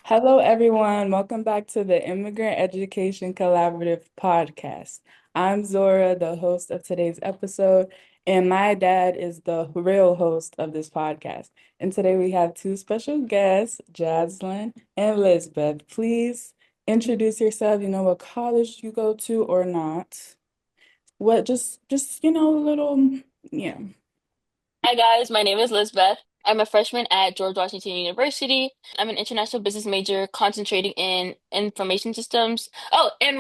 Hello, everyone. Welcome back to the Immigrant Education Collaborative podcast. I'm Zora, the host of today's episode, and my dad is the real host of this podcast. And today we have two special guests, Jazzlyn and Lizbeth. Please introduce yourself. You know what college you go to or not. What just a little, yeah. Hi guys, my name is Lizbeth. I'm a freshman at George Washington University. I'm an international business major concentrating in information systems. Oh, and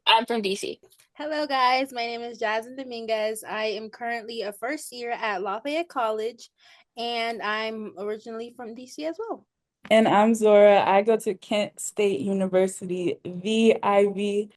I'm from DC. Hello, guys. My name is Jazzlyn Dominguez. I am currently a first year at Lafayette College, and I'm originally from DC as well. And I'm Zora. I go to Kent State University, VIV.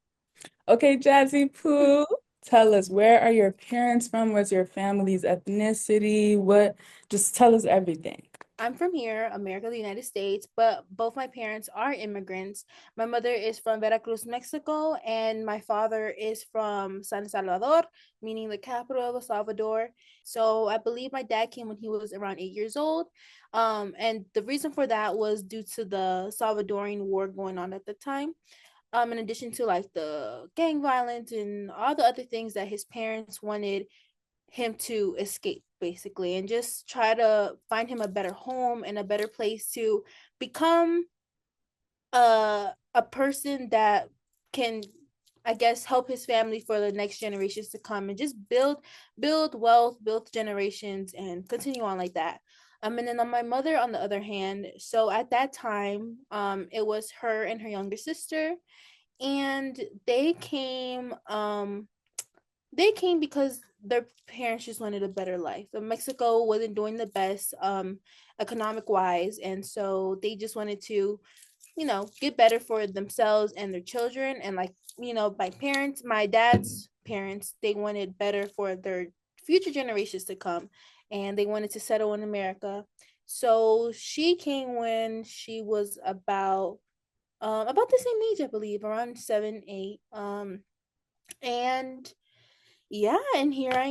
Okay, Jazzy Pooh, tell us, where are your parents from? What's your family's ethnicity? Just tell us everything. I'm from here, America, the United States, but both my parents are immigrants. My mother is from Veracruz, Mexico, and my father is from San Salvador, meaning the capital of El Salvador. So I believe my dad came when he was around 8 years old. And the reason for that was due to the Salvadoran war going on at the time. In addition to like the gang violence and all the other things that his parents wanted him to escape basically and just try to find him a better home and a better place to become a person that can, I guess, help his family for the next generations to come and just build wealth, build generations and continue on like that. And then on my mother, on the other hand, so at that time, it was her and her younger sister, and they came because their parents just wanted a better life. Mexico wasn't doing the best economic wise, and so they just wanted to, get better for themselves and their children. And like, my parents, my dad's parents, they wanted better for their future generations to come, and they wanted to settle in America. So she came when she was about the same age, I believe, around 7, 8. And yeah, and here I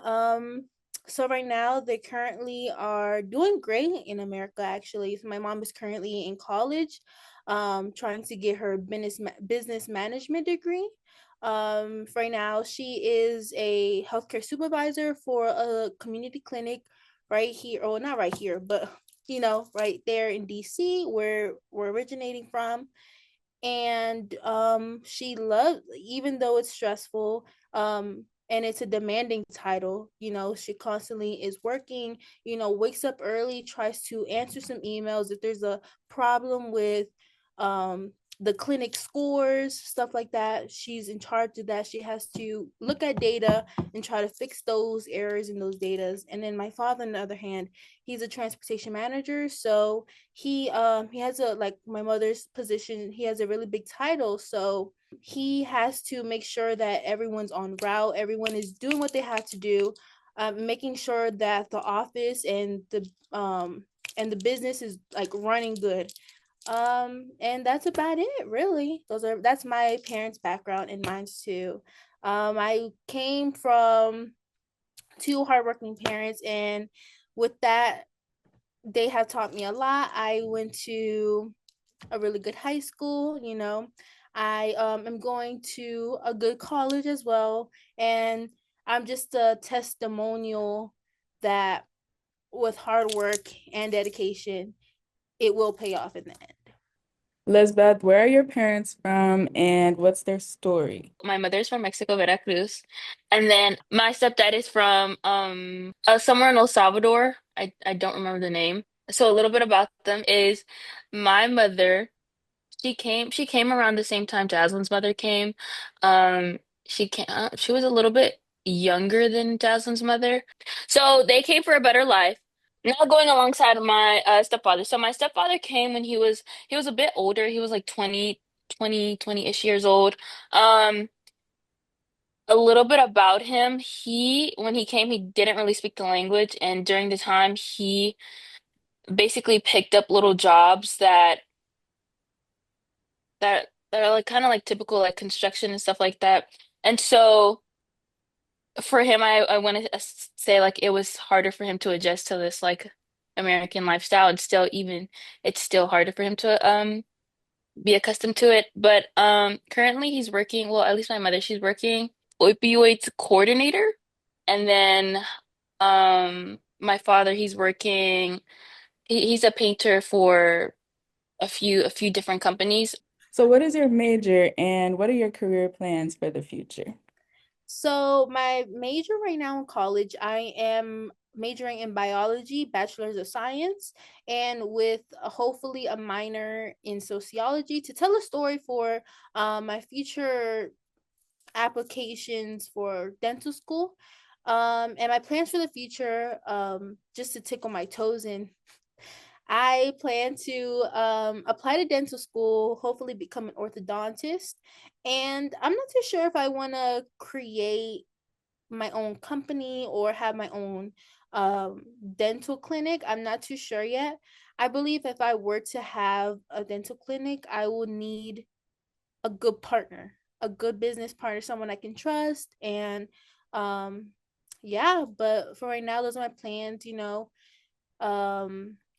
am. So right now they currently are doing great in America, actually. So my mom is currently in college, trying to get her business management degree. Right now she is a healthcare supervisor for a community clinic right here, or not right here, but right there in DC where we're originating from. And she loves, even though it's stressful, and it's a demanding title, she constantly is working, wakes up early, tries to answer some emails if there's a problem with the clinic scores, stuff like that. She's in charge of that. She has to look at data and try to fix those errors in those datas. And then my father, on the other hand, he's a transportation manager, so he has a, like my mother's position, he has a really big title, so he has to make sure that everyone's on route, everyone is doing what they have to do, making sure that the office and the business is like running good. And that's about it, really. That's my parents' background and mine too. I came from two hardworking parents, and with that, they have taught me a lot. I went to a really good high school, I am going to a good college as well, and I'm just a testimonial that with hard work and dedication, it will pay off in the end. Lizbeth, where are your parents from and what's their story? My mother's from Mexico, Veracruz, and then my stepdad is from somewhere in El Salvador. I don't remember the name. So a little bit about them is my mother. She came around the same time Jaslyn's mother came. She was a little bit younger than Jaslyn's mother. So they came for a better life. Now going alongside my stepfather. So my stepfather came when he was a bit older. He was like 20-ish years old. Um, a little bit about him. When he came, he didn't really speak the language, and during the time he basically picked up little jobs that are like kind of like typical like construction and stuff like that. And so for him, I want to say like it was harder for him to adjust to this like American lifestyle, and still even it's still harder for him to be accustomed to it. But currently he's working, well, at least my mother, she's working opioids coordinator. And then my father, he's working, he's a painter for a few different companies. So what is your major and what are your career plans for the future? So my major right now in college, I am majoring in biology, bachelor's of science, and with hopefully a minor in sociology to tell a story for my future applications for dental school. And my plans for the future, just to tickle my toes in, I plan to apply to dental school, hopefully become an orthodontist. And I'm not too sure if I want to create my own company or have my own dental clinic. I'm not too sure yet. I believe if I were to have a dental clinic, I will need a good partner, a good business partner, someone I can trust. And um, yeah, but for right now, those are my plans,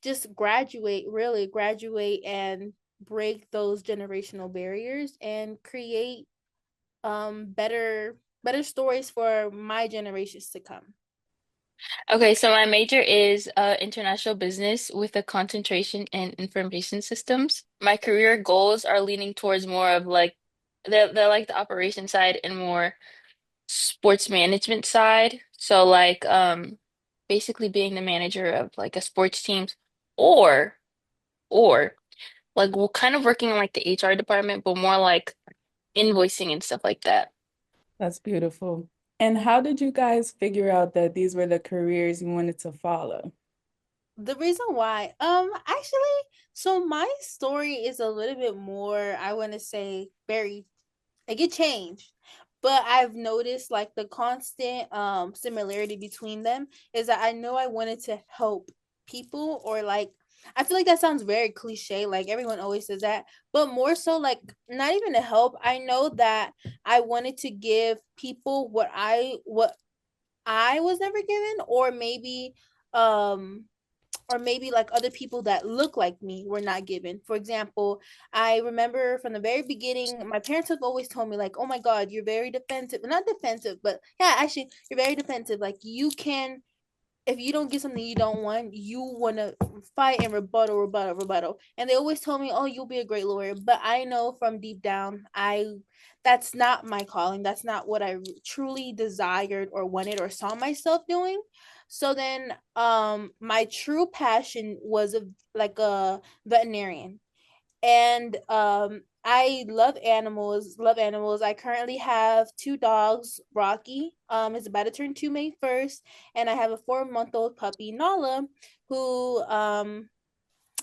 just graduate, really graduate and break those generational barriers and create better stories for my generations to come. Okay, so my major is international business with a concentration in information systems. My career goals are leaning towards more of like they're like the operation side and more sports management side. So like basically being the manager of like a sports teams or or like we're kind of working in like the HR department, but more like invoicing and stuff like that. That's beautiful. And how did you guys figure out that these were the careers you wanted to follow? The reason why, actually, so my story is a little bit more, I want to say, very, like it changed. But I've noticed like the constant similarity between them is that I know I wanted to help people, or like I feel like that sounds very cliche, like everyone always says that, but more so like not even to help. I know that I wanted to give people what I was never given, um or maybe like other people that look like me were not given. For example, I remember from the very beginning, my parents have always told me, like, oh my God, you're very defensive. Not defensive, but yeah, actually, you're very defensive. Like, you can, if you don't get something you don't want, you want to fight and rebuttal. And they always told me, oh, you'll be a great lawyer. But I know from deep down, that's not my calling. That's not what I truly desired or wanted or saw myself doing. So then my true passion was like a veterinarian. And I love animals. I currently have two dogs. Rocky is about to turn 2 May 1st, and I have a 4-month-old puppy, Nala, who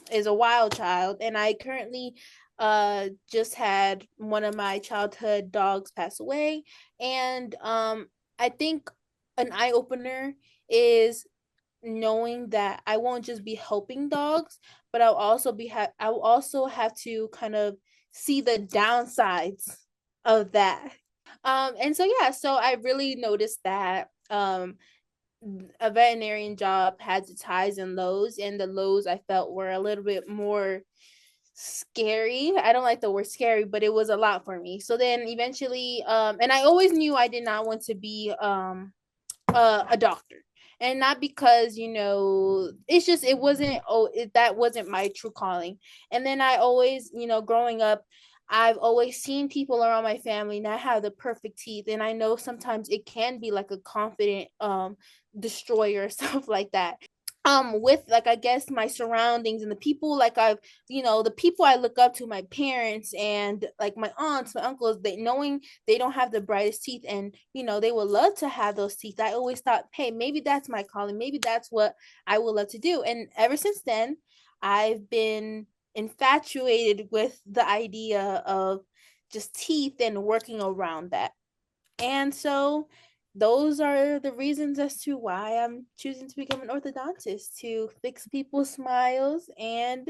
is a wild child. And I currently just had one of my childhood dogs pass away. And I think an eye opener is knowing that I won't just be helping dogs, but I will also have to kind of see the downsides of that. And so yeah, so I really noticed that a veterinarian job had its highs and lows, and the lows I felt were a little bit more scary. I don't like the word scary, but it was a lot for me. So then eventually, and I always knew I did not want to be a doctor. And not because, it's just it wasn't, that wasn't my true calling. And then I always, growing up, I've always seen people around my family not have the perfect teeth, and I know sometimes it can be like a confident destroyer, stuff like that. With, like, I guess my surroundings and the people, like, the people I look up to, my parents and like my aunts, my uncles, they knowing they don't have the brightest teeth, and they would love to have those teeth. I always thought, hey, maybe that's my calling, maybe that's what I would love to do. And ever since then, I've been infatuated with the idea of just teeth and working around that. And so those are the reasons as to why I'm choosing to become an orthodontist, to fix people's smiles and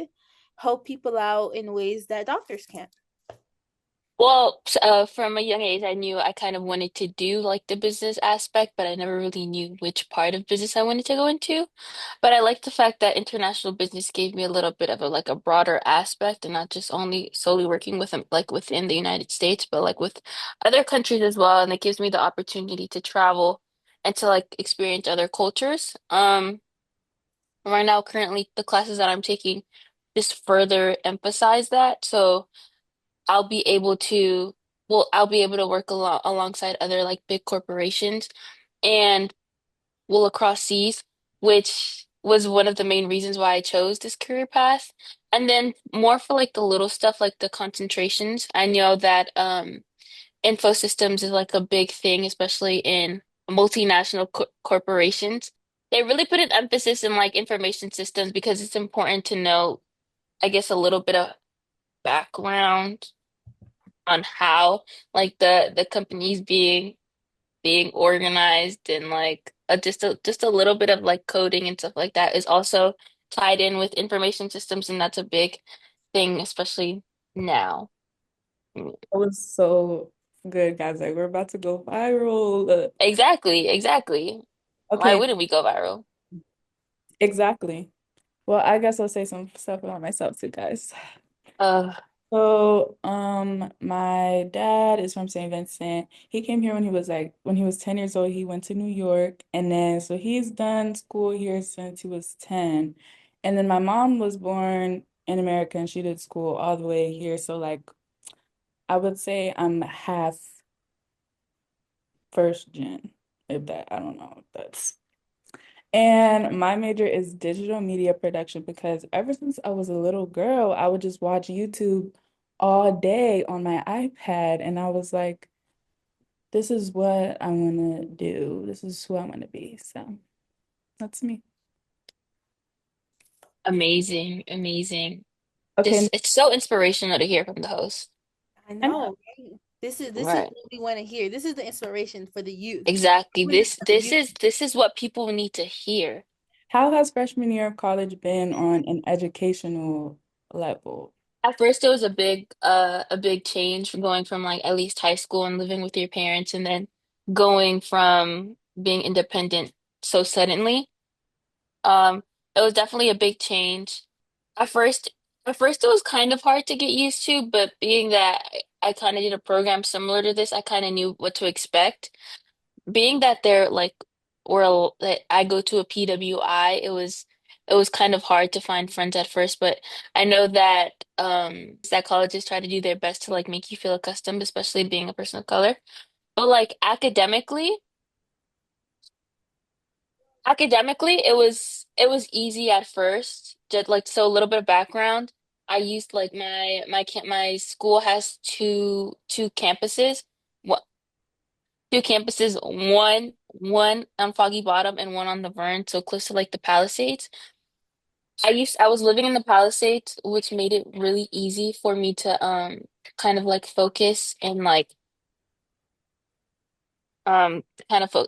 help people out in ways that doctors can't. From a young age, I knew I kind of wanted to do like the business aspect, but I never really knew which part of business I wanted to go into. But I like the fact that international business gave me a little bit of a like a broader aspect and not just only solely working with them like within the United States, but like with other countries as well. And it gives me the opportunity to travel and to like experience other cultures. Right now, currently the classes that I'm taking just further emphasize that. So I'll be able to, I'll be able to work alongside other like big corporations and will across seas, which was one of the main reasons why I chose this career path. And then more for like the little stuff, like the concentrations. I know that info systems is like a big thing, especially in multinational corporations. They really put an emphasis in like information systems because it's important to know, I guess, a little bit of background on how like the company's being organized and like just a little bit of like coding and stuff like that is also tied in with information systems, and that's a big thing, especially now. Mm. That was so good, guys. Like we're about to go viral. Exactly, exactly. Why Okay, wouldn't we go viral? exactly. Well, I guess I'll say some stuff about myself too, guys. Uh, So, my dad is from St. Vincent. He came here when he was 10 years old. He went to New York, and then so he's done school here since he was 10. And then my mom was born in America and she did school all the way here. So like I would say I'm half first gen, if that, I don't know if that's. And my major is digital media production because ever since I was a little girl, I would just watch YouTube all day on my iPad. And I was like, this is what I want to do. This is who I want to be. So that's me. Amazing, amazing. Okay. This it's so inspirational to hear from the host. I And know, right? This is Right. what we want to hear. This is the inspiration for the youth. Exactly. Doing this This for the this youth. is this is what people need to hear. how has freshman year of college been on an educational level? At first, it was a big change from going from like at least high school and living with your parents, and then going from being independent so suddenly. Um, it was definitely a big change. At first, at first it was kind of hard to get used to, but being that I kind of did a program similar to this, I kind of knew what to expect. Being that they're like, that I go to a PWI, it was kind of hard to find friends at first, but I know that that colleges try to do their best to like make you feel accustomed, especially being a person of color. But like academically, it was easy at first. Just like so a little bit of background. I used like my school has two campuses. What two campuses, one on Foggy Bottom and one on the Vern, so close to like the Palisades. I was living in the Palisades, which made it really easy for me to kind of like focus and like kind of fo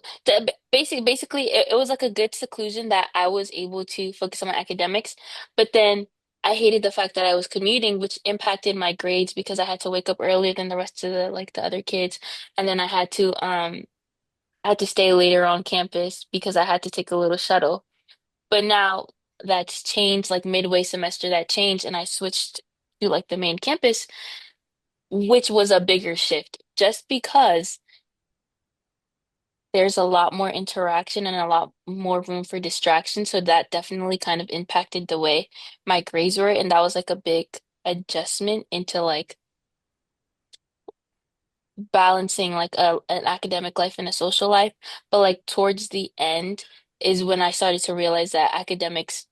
basically it was like a good seclusion that I was able to focus on my academics, but then I hated the fact that I was commuting, which impacted my grades because I had to wake up earlier than the rest of the other kids, and then I had to stay later on campus because I had to take a little shuttle. But now that's changed, like midway semester that changed and I switched to like the main campus, which was a bigger shift just because there's a lot more interaction and a lot more room for distraction. So that definitely kind of impacted the way my grades were. And that was like a big adjustment into like balancing like an academic life and a social life. But like towards the end is when I started to realize that academics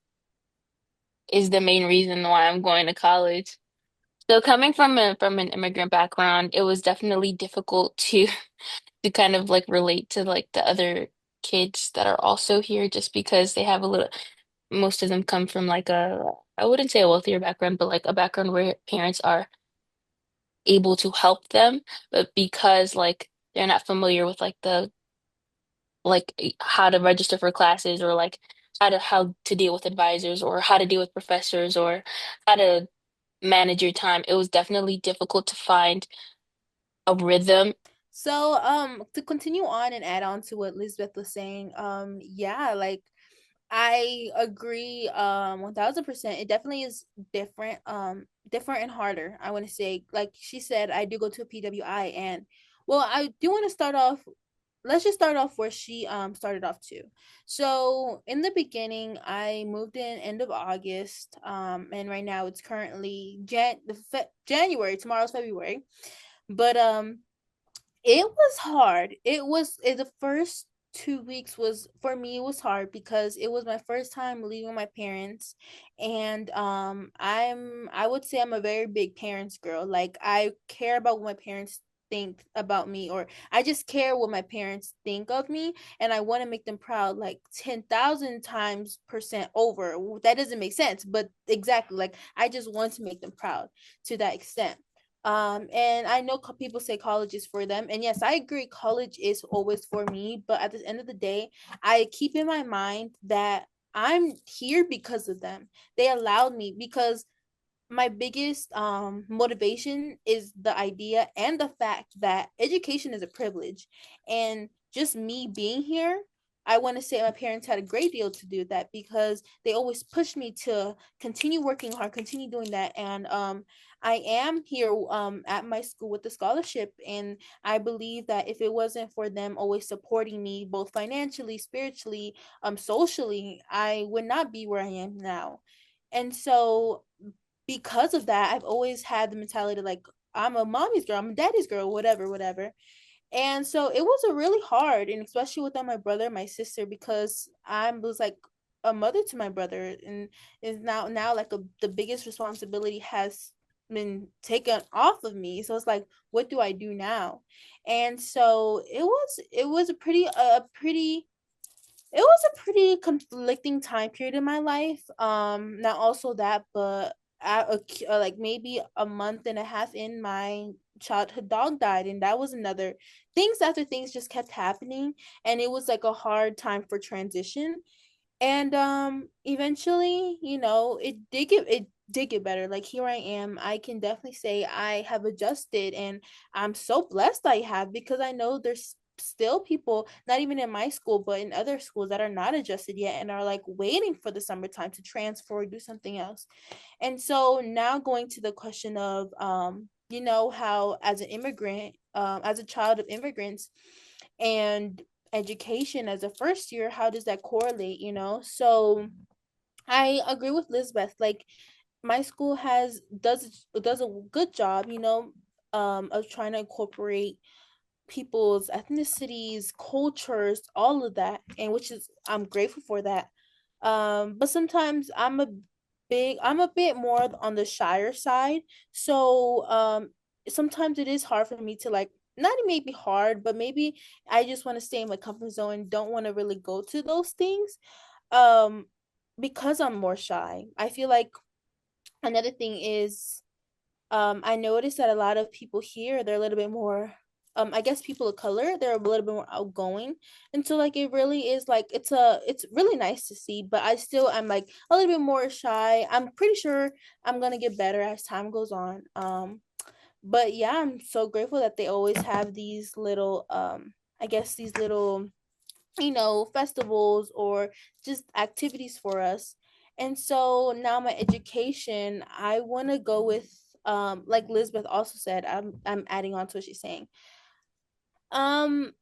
is the main reason why I'm going to college. So coming from an immigrant background, it was definitely difficult to to kind of like relate to like the other kids that are also here just because they have a little most of them come from like I wouldn't say a wealthier background, but like a background where parents are able to help them, but because like they're not familiar with like the how to register for classes or like how to deal with advisors or how to deal with professors or how to manage your time. It was definitely difficult to find a rhythm. So, to continue on and add on to what Lisbeth was saying, yeah, like I agree, 1000%. It definitely is different, different and harder. I want to say, like she said, I do go to a PWI, and well, I do want to start off. Let's just start off where she started off too. So in the beginning, I moved in end of August, and right now it's currently January. Tomorrow's February, but it was hard. The first 2 weeks was for me, it was hard because it was my first time leaving my parents. And I would say I'm a very big parents girl. Like I care about what my parents think about me, or I just care what my parents think of me, and I want to make them proud like 10,000 times percent over. That doesn't make sense, but exactly, like I just want to make them proud to that extent. And I know people say college is for them, and yes, I agree, college is always for me, but at the end of the day, I keep in my mind that I'm here because of them. They allowed me, because my biggest motivation is the idea and the fact that education is a privilege. And just me being here, I want to say my parents had a great deal to do with that, because they always pushed me to continue working hard, continue doing that. And I am here at my school with the scholarship, and I believe that if it wasn't for them always supporting me both financially, spiritually, socially, I would not be where I am now. And so because of that, I've always had the mentality like I'm a mommy's girl, I'm a daddy's girl, whatever, whatever. And so it was a really hard, and especially without my brother, my sister, because I was like a mother to my brother, and is now like the biggest responsibility has been taken off of me. So it's like, what do I do now? And so it was a pretty conflicting time period in my life. Not also that, but like maybe a month and a half in, my childhood dog died, and that was another things after things just kept happening, and it was like a hard time for transition. And eventually, it did get better. Like here I am. I can definitely say I have adjusted, and I'm so blessed I have, because I know there's still people, not even in my school but in other schools, that are not adjusted yet and are like waiting for the summertime to transfer or do something else. And so now going to the question of how as an immigrant, as a child of immigrants, and education as a first year, how does that correlate? So I agree with Lisbeth. Like my school does a good job, of trying to incorporate people's ethnicities, cultures, all of that, and which is I'm grateful for that. But sometimes I'm a bit more on the shyer side. So sometimes it is hard for me to like, not it may be hard, but maybe I just want to stay in my comfort zone and don't want to really go to those things. Um because I'm more shy. I feel like another thing is, I noticed that a lot of people here, they're a little bit more, I guess people of color, they're a little bit more outgoing. And so like it really is like it's really nice to see, but I'm like a little bit more shy. I'm pretty sure I'm gonna get better as time goes on. But yeah, I'm so grateful that they always have these little I guess these little festivals or just activities for us. And so now my education, I want to go with, like Lisbeth also said, I'm adding on to what she's saying. Um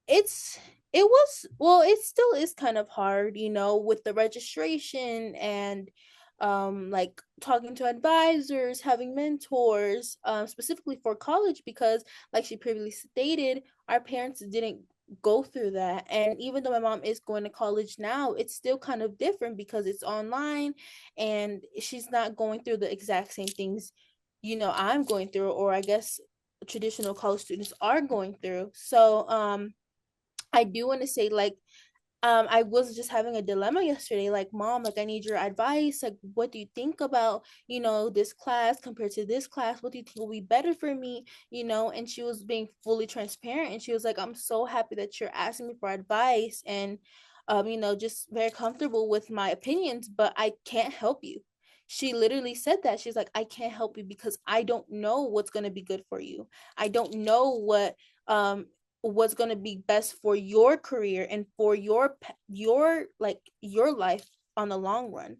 it's it was, well, it still is kind of hard, with the registration and like talking to advisors, having mentors, specifically for college, because like she previously stated, our parents didn't go through that. And even though my mom is going to college now, it's still kind of different because it's online, and she's not going through the exact same things I'm going through, or I guess traditional college students are going through. So I do want to say, like, I was just having a dilemma yesterday. Like, mom, like, I need your advice. Like, what do you think about, this class compared to this class? What do you think will be better for me? And she was being fully transparent, and she was like, I'm so happy that you're asking me for advice, and, just very comfortable with my opinions, but I can't help you. she literally said that. She's like, I can't help you because I don't know what's going to be good for you. I don't know what's going to be best for your career and for your like your life on the long run.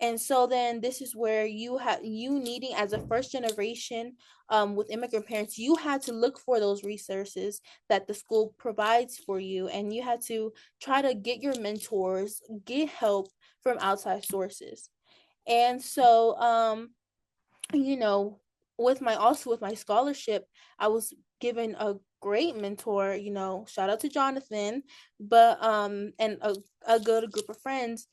And so then this is where you needing, as a first generation with immigrant parents, you had to look for those resources that the school provides for you, and you had to try to get your mentors, get help from outside sources. And so you know, with my scholarship, I was given a great mentor, shout out to Jonathan, but and a good group of friends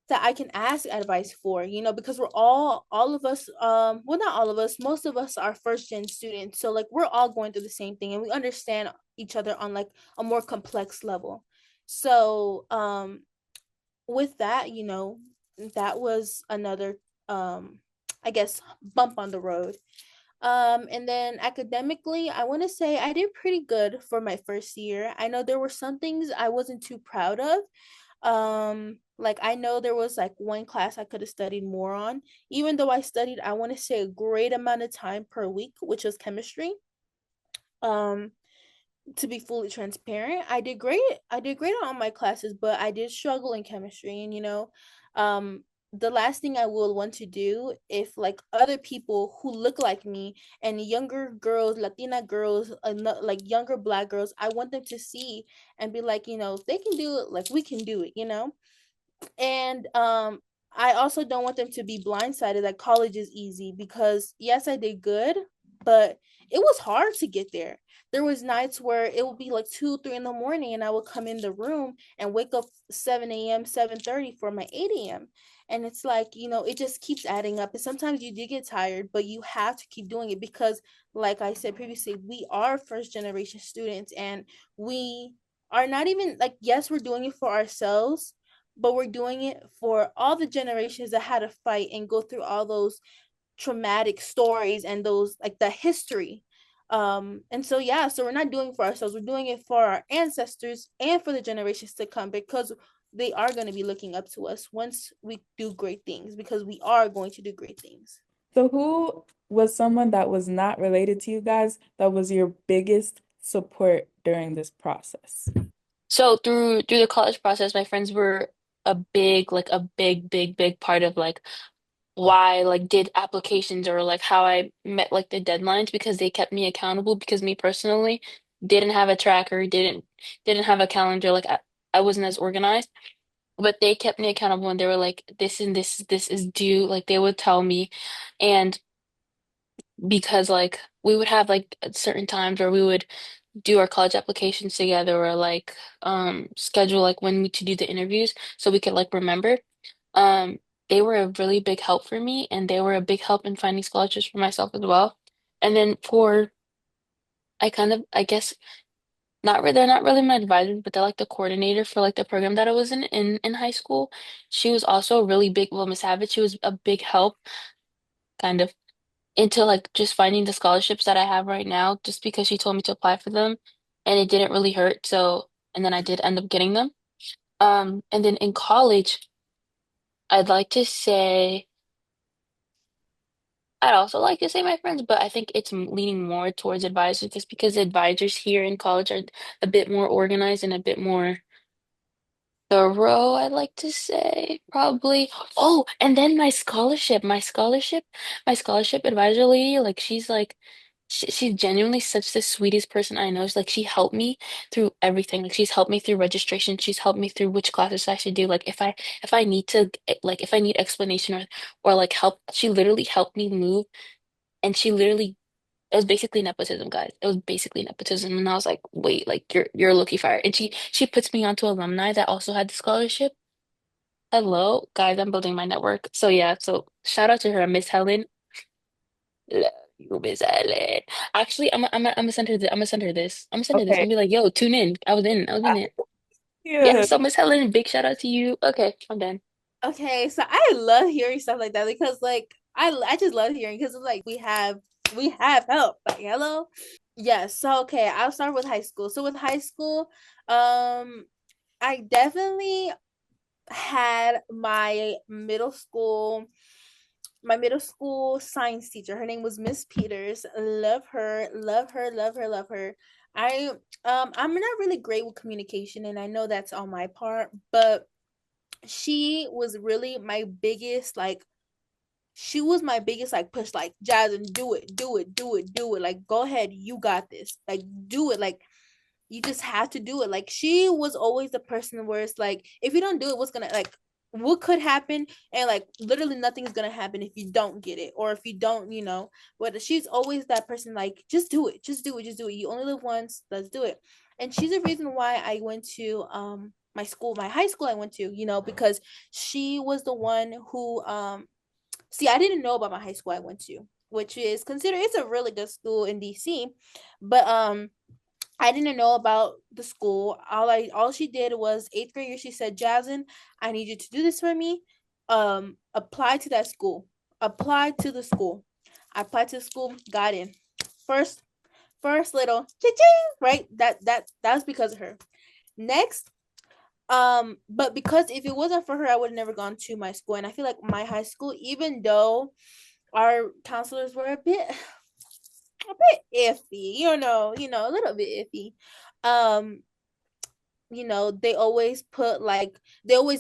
that I can ask advice for, because we're all of us, well, not all of us, most of us are first gen students. So like we're all going through the same thing and we understand each other on like a more complex level. So with that, that was another I guess bump on the road. And then academically, I want to say I did pretty good for my first year. I know there were some things I wasn't too proud of. Like I know there was like one class I could have studied more on, even though I studied, I want to say, a great amount of time per week, which was chemistry. Um, to be fully transparent, I did great on all my classes, but I did struggle in chemistry. And um the last thing I will want to do, if like other people who look like me and younger girls, Latina girls, like younger Black girls, I want them to see and be like, if they can do it, like we can do it. And I also don't want them to be blindsided that college is easy, because yes, I did good, but it was hard to get there. There was nights where it would be like 2 3 in the morning and I would come in the room and wake up 7 a.m., 7:30 for my 8 a.m. And it's like, it just keeps adding up, and sometimes you do get tired, but you have to keep doing it because, like I said previously, we are first generation students, and we are not even like, yes, we're doing it for ourselves, but we're doing it for all the generations that had to fight and go through all those traumatic stories and those, like, the history. And so yeah, so we're not doing it for ourselves, we're doing it for our ancestors and for the generations to come, because they are going to be looking up to us once we do great things, because we are going to do great things. So who was someone that was not related to you guys that was your biggest support during this process? So through the college process, my friends were a big part of like why I like did applications or like how I met like the deadlines, because they kept me accountable, because me personally didn't have a tracker, didn't have a calendar, like I wasn't as organized, but they kept me accountable and they were like, this and this is due, like they would tell me. And because like we would have like at certain times where we would do our college applications together, or like schedule like when we to do the interviews so we could like remember. Um, they were a really big help for me, and they were a big help in finding scholarships for myself as well. And then for I kind of I guess not really, they're not really my advisors, but they're like the coordinator for like the program that I was in high school. She was also a really big, well, Miss Abbott, she was a big help kind of into like just finding the scholarships that I have right now, just because she told me to apply for them and it didn't really hurt. So, and then I did end up getting them. And then in college, I'd like to say, I'd also like to say my friends, but I think it's leaning more towards advisors, just because advisors here in college are a bit more organized and a bit more thorough, I'd like to say, probably. Oh, and then my scholarship advisor lady, like she's like, she's genuinely such the sweetest person I know. She's like, she helped me through everything. Like she's helped me through registration. She's helped me through which classes I should do. Like if I need to like if I need explanation or like help, she literally helped me move, and she literally, it was basically nepotism, guys. It was basically nepotism. And I was like, wait, like you're lucky fire. And she puts me onto alumni that also had the scholarship. Hello, guys, I'm building my network. So yeah, so shout out to her, Miss Helen. Love you, Miss Helen. Actually, I'm gonna send her this. I'm gonna send her this. I'm gonna send her this. I'm Okay. gonna be like, yo, tune in. I was in it. Yeah, Yeah. so Miss Helen, big shout out to you. Okay, I'm done. Okay, so I love hearing stuff like that, because like I just love hearing, because it's like we have help, like hello. Yes, so okay, I'll start with high school. So with high school, I definitely had my middle school. my middle school science teacher. Her name was Miss Peters. Love her, love her, love her, love her. I I'm not really great with communication, and I know that's on my part, but she was really my biggest like she was my biggest like push, like, Jasmine, do it, do it, do it, do it, like, go ahead, you got this, like, do it, like, you just have to do it. Like, she was always the person where it's like, if you don't do it, what's gonna, like, what could happen, and like literally nothing is gonna happen if you don't get it, or if you don't, but she's always that person, like, just do it, just do it, just do it, you only live once, let's do it. And she's the reason why I went to my high school I went to, because she was the one who see, I didn't know about my high school I went to, which is considered, it's a really good school in DC, but I didn't know about the school. All she did was, eighth grade year, she said, Jazzlyn, I need you to do this for me. Apply to that school. Apply to the school. I applied to the school, got in. First little cha-ching, right? That's because of her. Next, but because if it wasn't for her, I would have never gone to my school. And I feel like my high school, even though our counselors were a bit iffy, a little bit iffy. Um, they always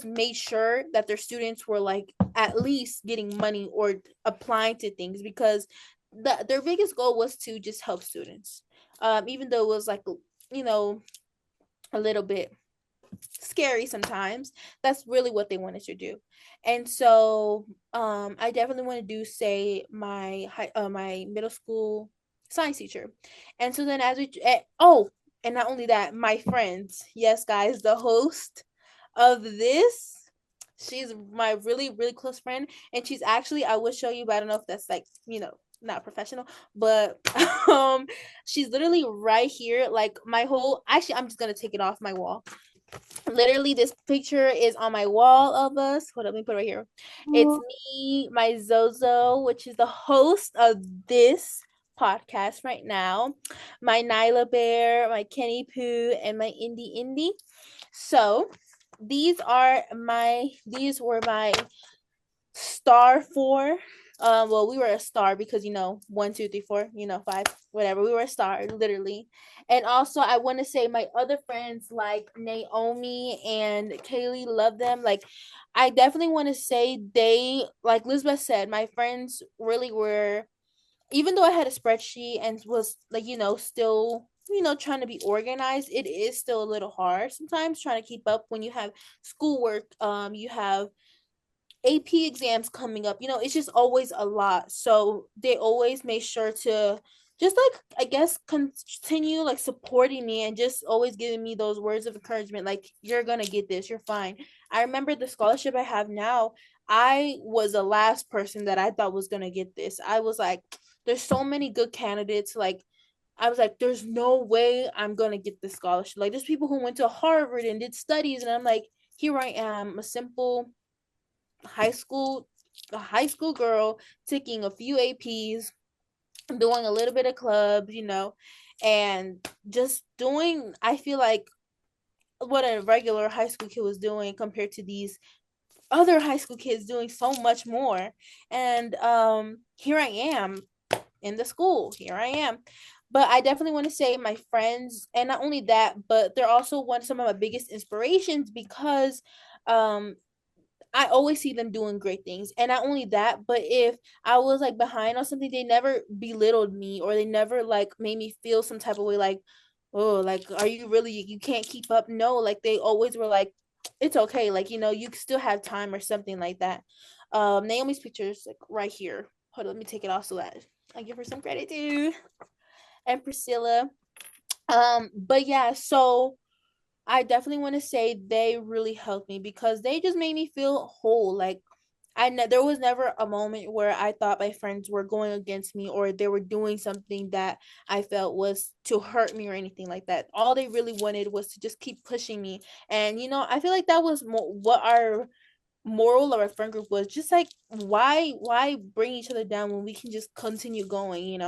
made sure that their students were like at least getting money or applying to things, because their biggest goal was to just help students. Even though it was like, you know, a little bit scary sometimes, that's really what they wanted to do. And so I definitely want to do say my middle school science teacher. And so then and not only that, my friends, yes guys, the host of this, she's my really really close friend, and she's actually, I will show you, but I don't know if that's like, not professional, but she's literally right here, like my whole, actually I'm just gonna take it off my wall. Literally, this picture is on my wall of us. Hold on, let me put it right here. It's me, my Zozo, which is the host of this podcast right now, my Nyla Bear, my Kenny Pooh, and my Indy. So these were my star four. Well, we were a star because, 1, 2, 3, 4, five, whatever. We were a star, literally. And also, I want to say my other friends like Naomi and Kaylee, love them. Like, I definitely want to say they, like Lizbeth said, my friends really were. Even though I had a spreadsheet and was like, still, trying to be organized, it is still a little hard sometimes trying to keep up when you have schoolwork. You have AP exams coming up. It's just always a lot. So they always make sure to just, like, I guess, continue like supporting me and just always giving me those words of encouragement, like, you're gonna get this, you're fine. I remember the scholarship I have now, I was the last person that I thought was gonna get this. I was like, there's so many good candidates, like, I was like, there's no way I'm gonna get this scholarship. Like, there's people who went to Harvard and did studies, and I'm like, here I am, a simple high school a high school girl taking a few APs, doing a little bit of clubs, and just doing, I feel like, what a regular high school kid was doing compared to these other high school kids doing so much more. And here I am in the school. Here I am. But I definitely want to say my friends, and not only that, but they're also some of my biggest inspirations, because um I always see them doing great things. And not only that, but if I was like behind on something, they never belittled me, or they never like made me feel some type of way, like, oh, like, are you really, you can't keep up? No, like, they always were like, it's okay, like, you still have time, or something like that. Naomi's picture is like right here. Hold on, let me take it off so that I give her some credit too. And Priscilla. But yeah, so I definitely want to say they really helped me, because they just made me feel whole. Like, there was never a moment where I thought my friends were going against me, or they were doing something that I felt was to hurt me or anything like that. All they really wanted was to just keep pushing me. And I feel like that was what our moral of our friend group was. Just like, why bring each other down when we can just continue going.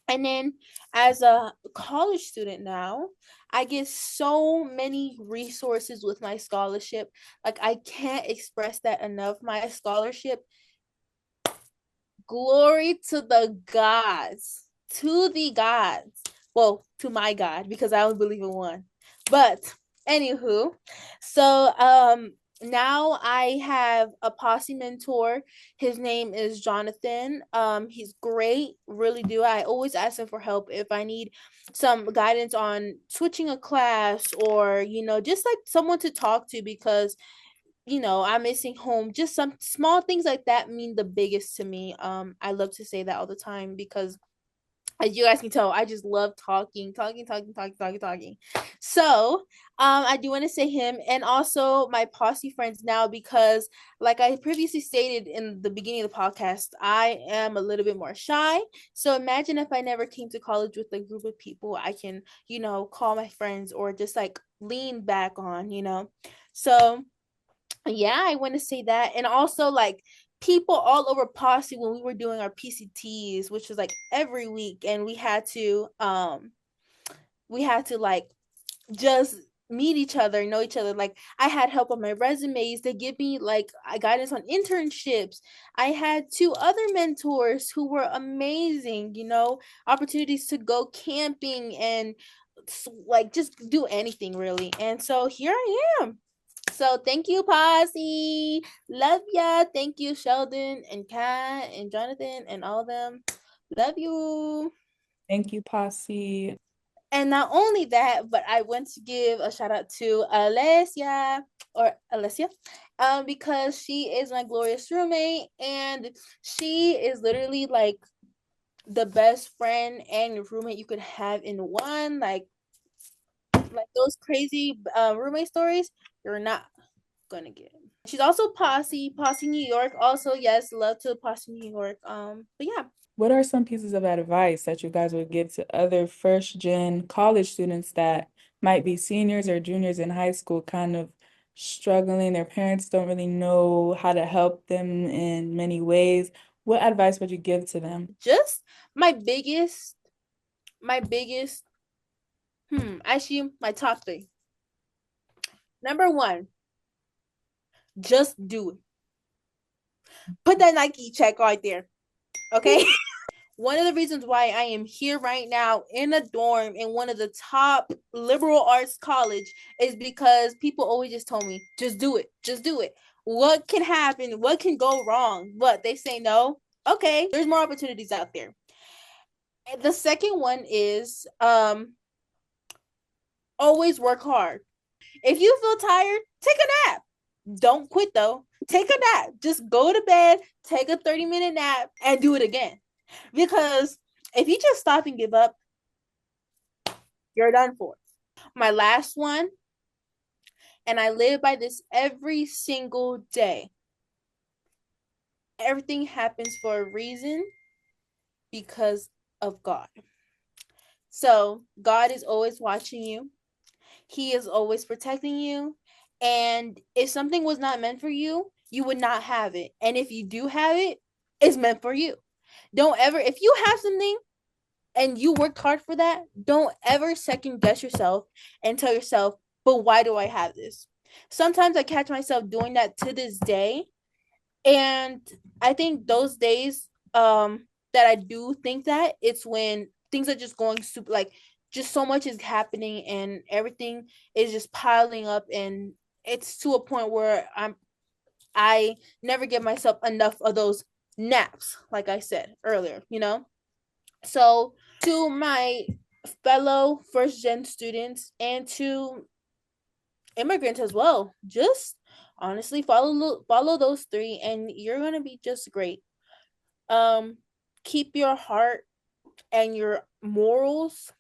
And then, as a college student now, I get so many resources with my scholarship. Like, I can't express that enough. My scholarship glory to the gods, to the gods. Well, to my God, because I only believe in one. But anywho, so now I have a posse mentor. His name is Jonathan. He's great, really do. I always ask him for help if I need some guidance on switching a class, or just like someone to talk to, because I'm missing home. Just some small things like that mean the biggest to me. I love to say that all the time, because as you guys can tell, I just love talking, talking, talking, talking, talking, talking. So, I do want to say him, and also my posse friends now, because, like I previously stated in the beginning of the podcast, I am a little bit more shy. So imagine if I never came to college with a group of people I can, call my friends, or just like lean back on. So yeah, I want to say that. And also, like, people all over posse, when we were doing our PCTs, which was like every week, and we had to like just meet each other, know each other. Like, I had help on my resumes. They give me like guidance on internships. I had two other mentors who were amazing, opportunities to go camping, and like just do anything really. And so here I am. So thank you, Posse. Love ya. Thank you, Sheldon and Kat and Jonathan and all of them. Love you. Thank you, Posse. And not only that, but I want to give a shout out to Alessia, because she is my glorious roommate, and she is literally like the best friend and roommate you could have in one. Like those crazy roommate stories, you're not gonna get. She's also Posse New York. Also, yes, love to Posse New York. But yeah. What are some pieces of advice that you guys would give to other first gen college students that might be seniors or juniors in high school, kind of struggling? Their parents don't really know how to help them in many ways. What advice would you give to them? Just my biggest actually my top three. Number one, just do it. Put that Nike check right there. Okay. One of the reasons why I am here right now in a dorm in one of the top liberal arts college is because people always just told me, just do it, just do it. What can happen? What can go wrong? But they say no. Okay, there's more opportunities out there. And the second one is always work hard. If you feel tired, take a nap. Don't quit though. Take a nap. Just go to bed, take a 30-minute nap, and do it again. Because if you just stop and give up, you're done for. My last one, and I live by this every single day. Everything happens for a reason, because of God. So God is always watching you. He is always protecting you. And if something was not meant for you, you would not have it. And if you do have it, it's meant for you. Don't ever, if you have something and you worked hard for that, don't ever second guess yourself and tell yourself, but why do I have this? Sometimes I catch myself doing that to this day. And I think those days that I do think that, it's when things are just going super, like, just so much is happening and everything is just piling up, and it's to a point where I never give myself enough of those naps, like I said earlier. So to my fellow first gen students and to immigrants as well, just honestly follow those three, and you're gonna be just great. um Keep your heart and your morals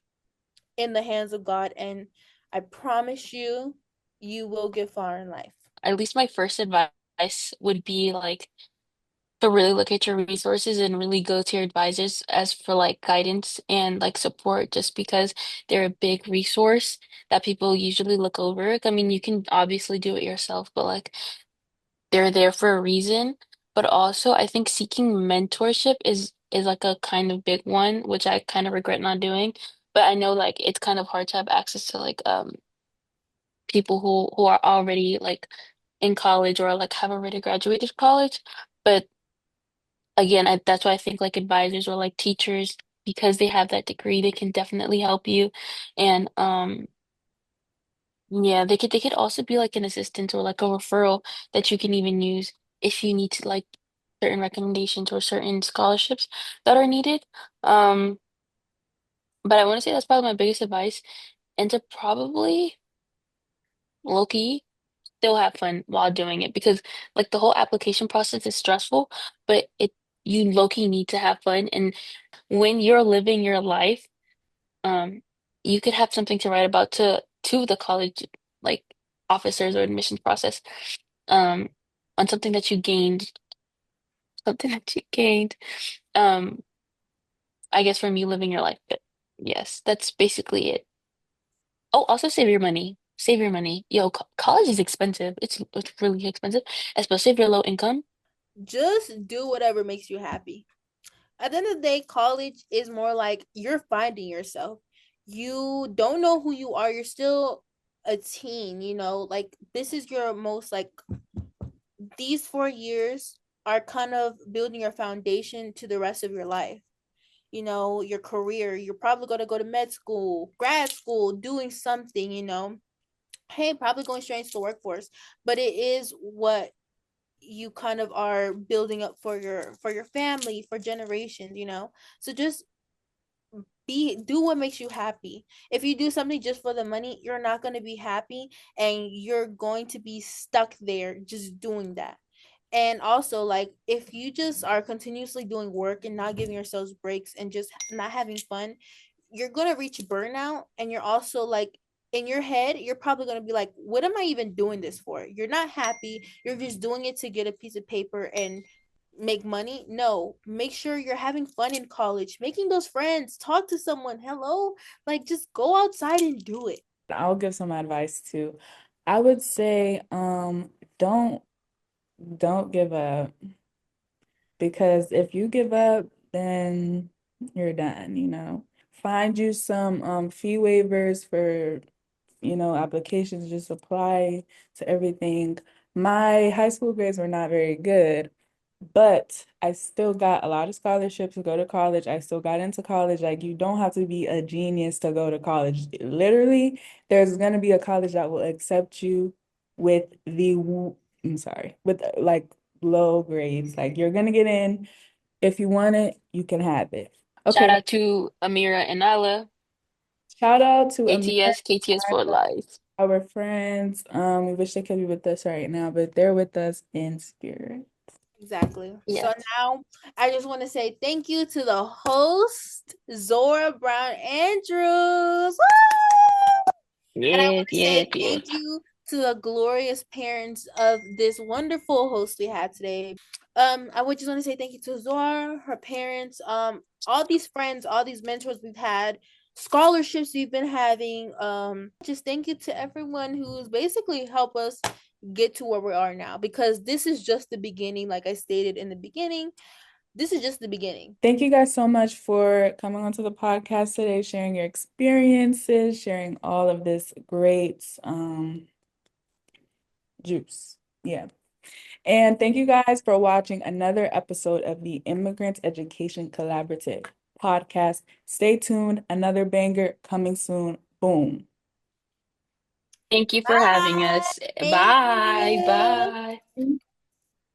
in the hands of God, and I promise you, you will get far in life. At least my first advice would be like to really look at your resources and really go to your advisors as for like guidance and like support, just because they're a big resource that people usually look over. I mean, you can obviously do it yourself, but like they're there for a reason. But also, I think seeking mentorship is like a kind of big one, which I kind of regret not doing. But I know like it's kind of hard to have access to like people who are already like in college or like have already graduated college. But again, that's why I think like advisors or like teachers, because they have that degree, they can definitely help you. And yeah, they could also be like an assistant or like a referral that you can even use if you need to like certain recommendations or certain scholarships that are needed. Um, but I want to say that's probably my biggest advice, and to probably low-key still have fun while doing it because like the whole application process is stressful, but it you low-key need to have fun. And when you're living your life, um, you could have something to write about to the college like officers or admissions process, um, on something that you gained, um, I guess from you living your life. But yes, that's basically it. Oh, also save your money. Save your money. Yo, co college is expensive. It's really expensive, especially if you're low income. Just do whatever makes you happy. At the end of the day, college is more like you're finding yourself. You don't know who you are. You're still a teen, like this is your most like these 4 years are kind of building your foundation to the rest of your life. Your career. You're probably going to go to med school, grad school, doing something, hey, probably going straight into the workforce, but it is what you kind of are building up for your family for generations, so just do what makes you happy. If you do something just for the money, you're not going to be happy, and you're going to be stuck there just doing that. And also, like, if you just are continuously doing work and not giving yourselves breaks and just not having fun, you're gonna reach burnout. And you're also like, in your head, you're probably gonna be like, what am I even doing this for? You're not happy. You're just doing it to get a piece of paper and make money. No, make sure you're having fun in college, making those friends, talk to someone. Hello, like, just go outside and do it. I'll give some advice too. I would say, don't don't give up because if you give up, then you're done, you know. Find you some fee waivers for, applications, just apply to everything. My high school grades were not very good, but I still got a lot of scholarships to go to college. I still got into college. Like, you don't have to be a genius to go to college. Literally, there's going to be a college that will accept you with I'm sorry, with like low grades. Like, you're going to get in. If you want it, you can have it. Shout Okay. out to Amira and Nala, Shout out to Amir, ATS, KTS for life. our friends. We wish they could be with us right now, but they're with us in spirit. Exactly. So Yes. now I just want to say thank you to the host, Zora Brown Andrews. Woo! And I want Yes, to say yes, yes. thank you to the glorious parents of this wonderful host we had today. I would just want to say thank you to Zora, her parents, all these friends, all these mentors we've had, scholarships we've been having. Just thank you to everyone who's basically helped us get to where we are now, because this is just the beginning. Like I stated in the beginning, this is just the beginning. Thank you guys so much for coming onto the podcast today, sharing your experiences, sharing all of this great juice. Yeah. And thank you guys for watching another episode of the Immigrant Education Collaborative podcast. Stay tuned, another banger coming soon. Boom. Thank you for having Bye. us. Thank Bye. you. Bye.